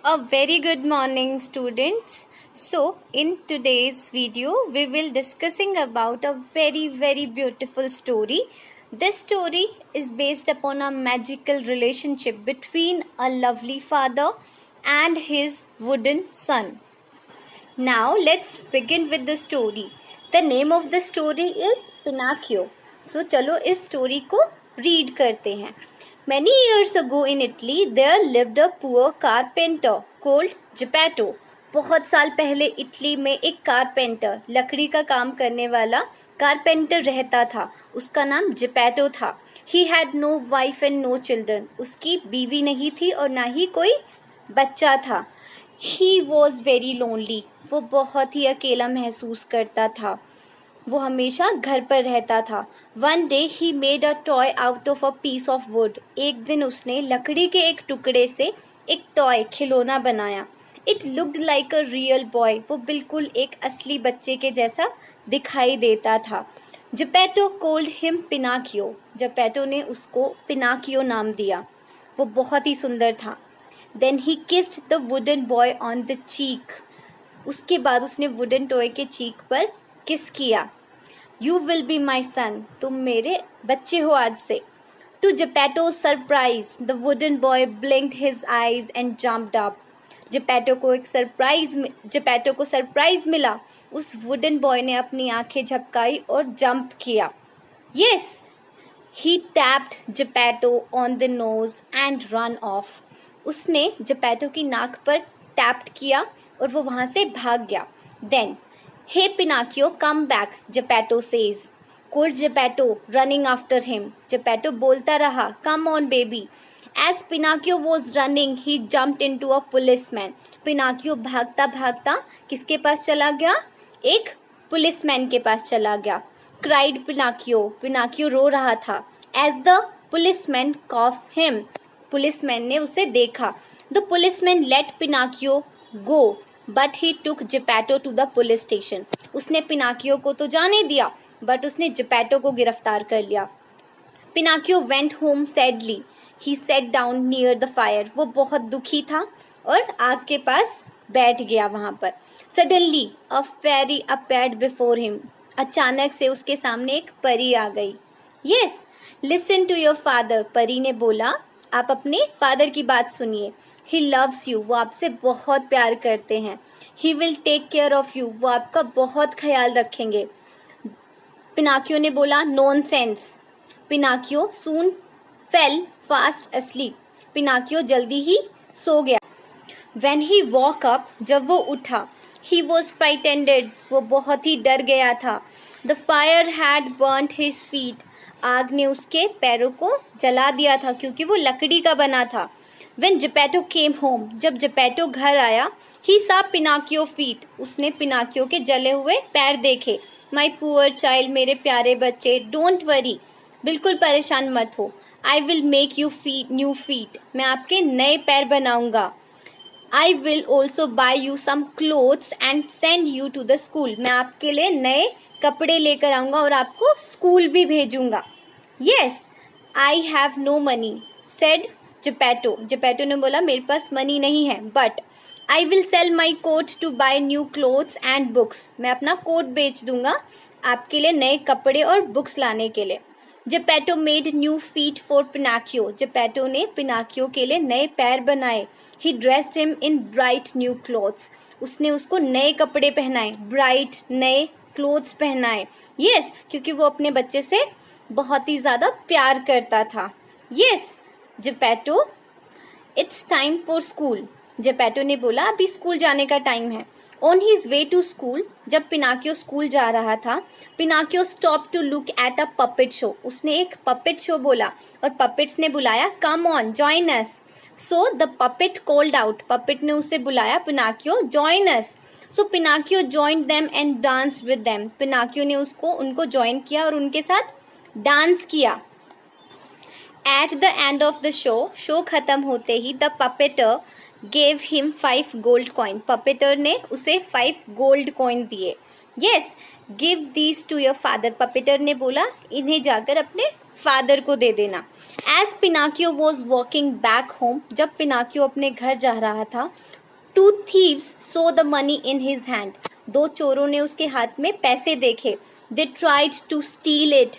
A very good morning, students. So, in today's video, we will discussing about a very beautiful story. This story is based upon a magical relationship between a lovely father and his wooden son. Now, let's begin with the story. The name of the story is Pinocchio. So, चलो इस story को read करते हैं. Many years ago in Italy, there lived a poor carpenter called Geppetto. बहुत साल पहले Italy में एक कारपेंटर, लकड़ी का काम करने वाला कारपेंटर रहता था. उसका नाम जिपैटो था. He had no wife and no children. उसकी बीवी नहीं थी और ना ही कोई बच्चा था. He was very lonely. वो बहुत ही अकेला महसूस करता था. वो हमेशा घर पर रहता था. One day he made a toy out of a piece of wood. एक दिन उसने लकड़ी के एक टुकड़े से एक टॉय खिलौना बनाया. It looked like a real boy. वो बिल्कुल एक असली बच्चे के जैसा दिखाई देता था. Geppetto called him Pinocchio. Geppetto ने उसको Pinocchio नाम दिया. वो बहुत ही सुंदर था. Then he kissed the wooden boy on the cheek. उसके बाद उसने वुडन टॉय के चीक पर किस किया. You will be my son. तुम मेरे बच्चे हो आज से. To Geppetto's surprise, the wooden boy blinked his eyes and jumped up. Geppetto को सरप्राइज मिला. उस वुडन बॉय ने अपनी आंखें झपकाई और जंप किया. Yes, he tapped Geppetto on the nose and ran off. उसने Geppetto की नाक पर टैप्ड किया और वो वहाँ से भाग गया. Then, hey Pinocchio, come back, Geppetto says. Called Geppetto, running after him. Geppetto बोलता रहा, come on baby. As Pinocchio was running, he jumped into a policeman. Pinocchio भागता भागता किसके पास चला गया? एक पुलिसमैन के पास चला गया. Cried Pinocchio. Pinocchio रो रहा था. As the policeman coughed him. Policeman ने उसे देखा. The policeman let Pinocchio go, but he took Geppetto to the police station. उसने Pinocchio को तो जाने दिया, but उसने Geppetto को गिरफ्तार कर लिया. Pinocchio went home sadly. He sat down near the fire. वो बहुत दुखी था और आग के पास बैठ गया वहाँ पर. Suddenly, a fairy appeared before him. अचानक से उसके सामने एक परी आ गई. Yes, listen to your father. परी ने बोला, आप अपने फादर की बात सुनिए. He loves you. वो आपसे बहुत प्यार करते हैं. He will take care of you. वो आपका बहुत ख्याल रखेंगे. Pinocchio ने बोला, nonsense. Pinocchio soon fell fast asleep. Pinocchio जल्दी ही सो गया. When he woke up, जब वो उठा, he was frightened. वो बहुत ही डर गया था. The fire had burnt his feet. आग ने उसके पैरों को जला दिया था क्योंकि वो लकड़ी का बना था. When Geppetto came home, जब Geppetto घर आया, he saw Pinocchio feet. उसने Pinocchio के जले हुए पैर देखे. My poor child, मेरे प्यारे बच्चे, don't worry. बिल्कुल परेशान मत हो. I will make you new feet. मैं आपके नए पैर बनाऊंगा. I will also buy you some clothes and send you to the school. मैं आपके लिए नए कपड़े लेकर आऊँगा और आपको स्कूल भी भेजूँगा. Yes, I have no money, said Geppetto. Geppetto ने बोला, मेरे पास मनी नहीं है, but I will sell my coat to buy new clothes and books. मैं अपना कोट बेच दूँगा आपके लिए नए कपड़े और बुक्स लाने के लिए. Geppetto made new feet for Pinocchio. Geppetto ने Pinocchio के लिए नए पैर बनाए. He dressed him in bright new clothes. उसने उसको नए कपड़े पहनाए. Bright नए क्लोथ्स पहनाए. Yes, क्योंकि वो अपने बच्चे से बहुत ही ज़्यादा प्यार करता था. Yes, Geppetto, it's time for school. Geppetto ने बोला, अभी स्कूल जाने का टाइम है. On his way to school, जब Pinocchio स्कूल जा रहा था, Pinocchio stopped to look at a puppet show. उसने एक puppet show बोला और puppets ने बुलाया, come on, join us. So the puppet called out. Puppet ने उसे बुलाया, Pinocchio, join us. So Pinocchio joined them and danced with them. Pinocchio ने उनको join किया और उनके साथ डांस किया. At the end of the show खत्म होते ही the puppeteer gave him 5 gold coin. Puppeteer ने उसे 5 gold coin दिए. Yes, give these to your father. Puppeteer ने बोला, इन्हें जाकर अपने फादर को दे देना। As Pinocchio was walking back home, जब पिनाकियो अपने घर जा रहा था, two thieves saw the money in his hand, दो चोरों ने उसके हाथ में पैसे देखे। They tried to steal it,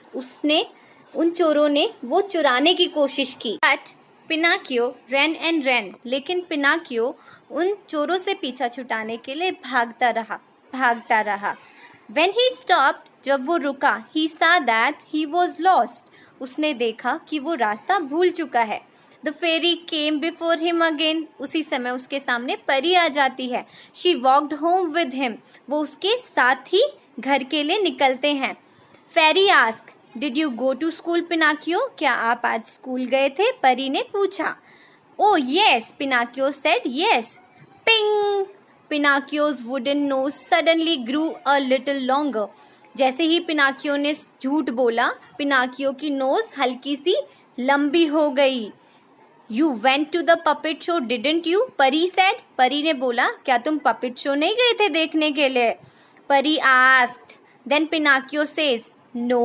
उन चोरों ने वो चुराने की कोशिश की। But Pinocchio ran and ran, लेकिन पिनाकियो उन चोरों से पीछा छुटाने के लिए भागता रहा। When he stopped, जब वो रुका, he saw that he was lost, उसने देखा कि वो रास्ता भूल चुका है। The fairy came before him again, उसी समय उसके सामने परी आ जाती है। She walked home with him, वो उसके साथ ही घर के लिए निकलते हैं। Fairy asked, Did you go to school, Pinocchio? क्या आप आज स्कूल गए थे? परी ने पूछा। Oh yes, Pinocchio said yes. Ping! Pinocchio's wooden nose suddenly grew a little longer. जैसे ही पिनाकियो ने झूठ बोला, पिनाकियो की नोज हल्की सी लंबी हो गई। You went to the puppet show, didn't you? परी said. परी ने बोला, क्या तुम puppet show नहीं गए थे देखने के लिए? परी asked. Then Pinocchio says, No.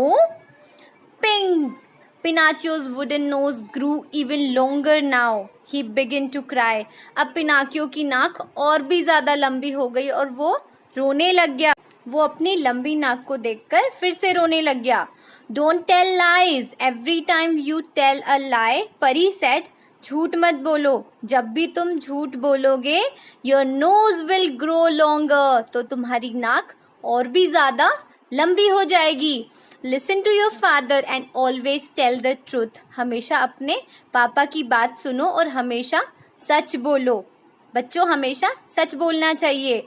Ping! Pinocchio's wooden nose grew even longer now. He began to cry. अब पिनाकियो की नाक और भी ज़्यादा लंबी हो गई और वो रोने लग गया। वो अपनी लंबी नाक को देखकर फिर से रोने लग गया। Don't tell lies. Every time you tell a lie, परी said, झूठ मत बोलो, जब भी तुम झूठ बोलोगे, your nose will grow longer, तो तुम्हारी नाक और भी ज़्यादा लंबी हो जाएगी। Listen to your father and always tell the truth, हमेशा अपने पापा की बात सुनो और हमेशा सच बोलो। बच्चों, हमेशा सच बोलना चाहिए।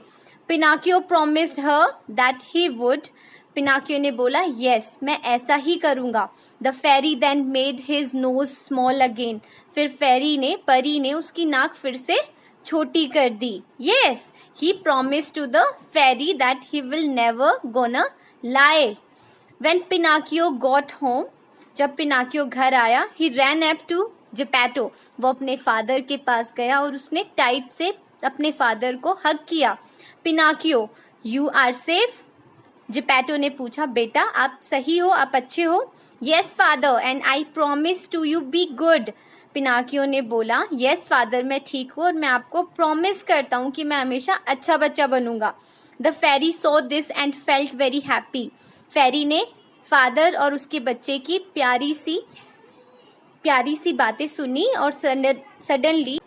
Pinocchio promised her that he would, Pinocchio ने बोला, यस मैं ऐसा ही करूँगा। The fairy then made his nose small again, फिर परी ने उसकी नाक फिर से छोटी कर दी। Yes, he promised to the fairy that he will never gonna lie. When Pinocchio got home, जब पिनाकियो घर आया, he ran up to Geppetto, वो अपने फादर के पास गया और उसने टाइट से अपने फादर को हग किया। Pinocchio, you are safe? Geppetto ने पूछा, बेटा आप सही हो, आप अच्छे हो? Yes father, and I promise to you be good. Pinocchio ने बोला, yes father, मैं ठीक हूँ और मैं आपको प्रॉमिस करता हूँ कि मैं हमेशा अच्छा बच्चा बनूंगा। The fairy saw this and felt very happy. फेरी ने फादर और उसके बच्चे की प्यारी सी बातें सुनी और suddenly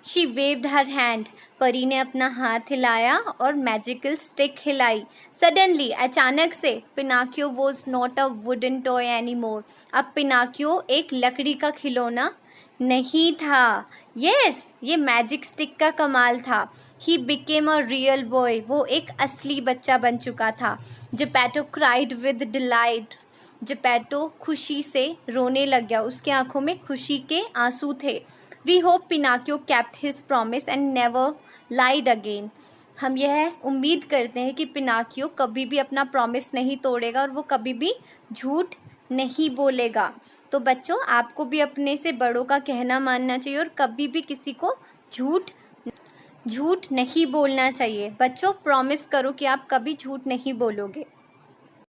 she waived her hand, परी ने अपना हाथ हिलाया और मैजिकल स्टिक हिलाई। सडनली, अचानक से, Pinocchio was not a wooden toy any more, अब पिनाकियो एक लकड़ी का खिलौना नहीं था। यस, ये मैजिक स्टिक का कमाल था। He became a real boy, वो एक असली बच्चा बन चुका था। Geppetto cried with delight, Geppetto खुशी से रोने लग गया, उसके आंखों में खुशी के आंसू थे। We hope Pinocchio kept his promise and never lied again, हम यह उम्मीद करते हैं कि पिनाकियो कभी भी अपना प्रॉमिस नहीं तोड़ेगा और वो कभी भी झूठ नहीं बोलेगा। तो बच्चों, आपको भी अपने से बड़ों का कहना मानना चाहिए और कभी भी किसी को झूठ नहीं बोलना चाहिए। बच्चों, प्रॉमिस करो कि आप कभी झूठ नहीं बोलोगे।